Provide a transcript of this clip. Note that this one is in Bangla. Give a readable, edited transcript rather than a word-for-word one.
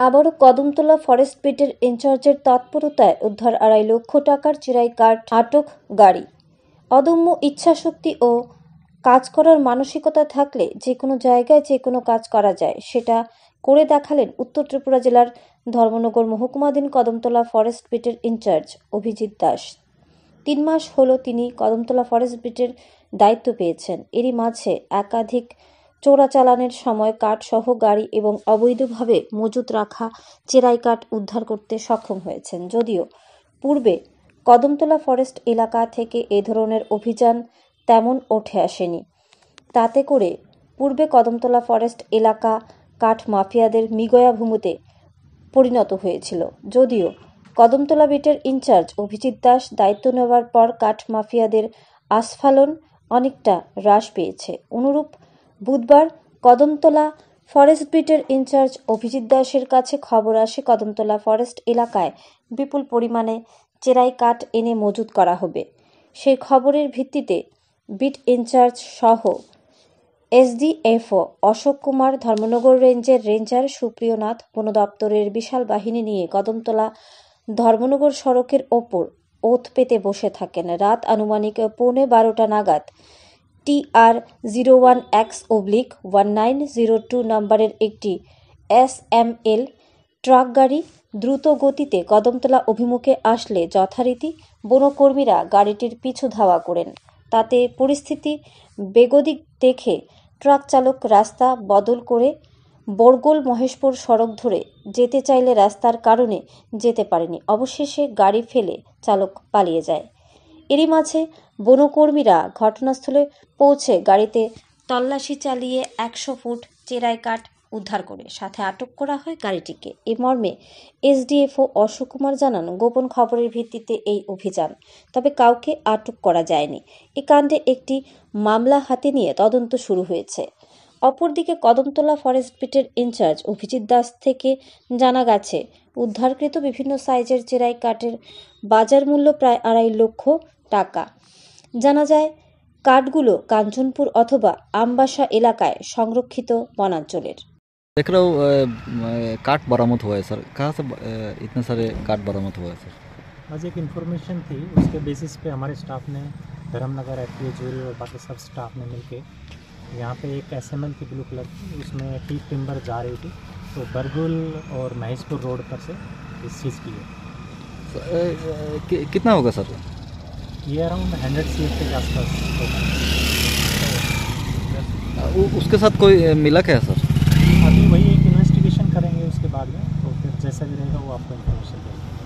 আবারও কদমতলা ফরেস্ট বিটের ইনচার্জের তৎপরতায় উদ্ধার 2.5 লক্ষ টাকার চিরাই কাঠ, আটক গাড়ি। অদম্য ইচ্ছাশক্তি ও কাজ করার মানসিকতা থাকলে যে কোনো জায়গায় যে কোনো কাজ করা যায়, সেটা করে দেখালেন উত্তর ত্রিপুরা জেলার ধর্মনগর মহকুমাধীন কদমতলা ফরেস্ট বিটের ইনচার্জ অভিজিৎ দাস। 3 মাস হলো তিনি কদমতলা ফরেস্ট বিটের দায়িত্ব পেয়েছেন। এরই মাঝে একাধিক চোরাচালানের সময় কাঠসহ গাড়ি এবং অবৈধভাবে মজুত রাখা চেরাই কাঠ উদ্ধার করতে সক্ষম হয়েছেন। যদিও পূর্বে কদমতলা ফরেস্ট এলাকা থেকে এ ধরনের অভিযান তেমন উঠে আসেনি, তাতে করে পূর্বে কদমতলা ফরেস্ট এলাকা কাঠ মাফিয়াদের মৃগয়া ভূমিতে পরিণত হয়েছিল। যদিও কদমতলা বিটের ইনচার্জ অভিজিৎ দাস দায়িত্ব নেওয়ার পর কাঠ মাফিয়াদের আস্ফালন অনেকটা হ্রাস পেয়েছে। অনুরূপ বুধবার কদমতলা ফরেস্ট বিটের ইনচার্জ অভিজিৎ দাসের কাছে খবর আসে কদমতলা ফরেস্ট এলাকায় বিপুল পরিমাণে চেরাই কাঠ এনে মজুত করা হবে। সেই খবরের ভিত্তিতে বিট ইনচার্জ সহ এসডিএফও অশোক কুমার, ধর্মনগর রেঞ্জের রেঞ্জার সুপ্রিয় নাথ বন দপ্তরের বিশাল বাহিনী নিয়ে কদমতলা ধর্মনগর সড়কের ওপর ওত পেতে বসে থাকেন। রাত আনুমানিক 12:15 নাগাদ TR01X/1902 নম্বরের একটি SML ট্রাক গাড়ি দ্রুত গতিতে কদমতলা অভিমুখে আসলে যথারীতি বনকর্মীরা গাড়িটির পিছু ধাওয়া করেন। তাতে পরিস্থিতি বেগতিক দেখে ট্রাক চালক রাস্তা বদল করে বরগোল মহেশপুর সড়ক ধরে যেতে চাইলে রাস্তার কারণে যেতে পারেনি। অবশেষে গাড়ি ফেলে চালক পালিয়ে যায়। এরই মাঝে বনকর্মীরা ঘটনাস্থলে পৌঁছে গাড়িতে তল্লাশি চালিয়ে 100 ফুট চেরাই কাঠ উদ্ধার করে সাথে আটক করা হয় গাড়িটিকে। এ মর্মে এসডিএফও অশোক কুমার জানান, গোপন খবরের ভিত্তিতে এই অভিযান, তবে কাউকে আটক করা যায়নি। এ কাণ্ডে একটি মামলা হাতে নিয়ে তদন্ত শুরু হয়েছে। অপরদিকে কদমতলা ফরেস্ট বিটের ইনচার্জ অভিজিৎ দাস থেকে জানা গেছে, উদ্ধারকৃত বিভিন্ন সাইজের চেরাই কাঠের বাজার মূল্য প্রায় 2.5 লক্ষ টাকা। জানা যায়, কাঠগুলো কাঞ্চনপুর অথবা আমবাসা এলাকায় সংরক্ষিত বনাঞ্চলের। देख रहा हूँ काट बरामद हुआ है सर। कहाँ से इतने सारे काट बरामद हुआ है सर? आज एक इन्फॉर्मेशन थी, उसके बेसिस पे हमारे स्टाफ ने धर्मनगर एफपीओ जोरी और बाकी सब स्टाफ ने मिलके यहाँ पे एक एसएमएल की ब्लू कलर की, उसमें टीप टिम्बर जा रही थी, तो बरगुल और महेशपुर रोड पर से इस चीज़ की है। कितना होगा सर? ये अराउंड 100 CF के आसपास होगा। उसके साथ कोई मिला क्या सर? अभी वही एक इन्वेस्टिगेशन करेंगे, उसके बाद में तो फिर जैसा भी रहेगा वो आपको इन्फॉर्मेशन देंगे।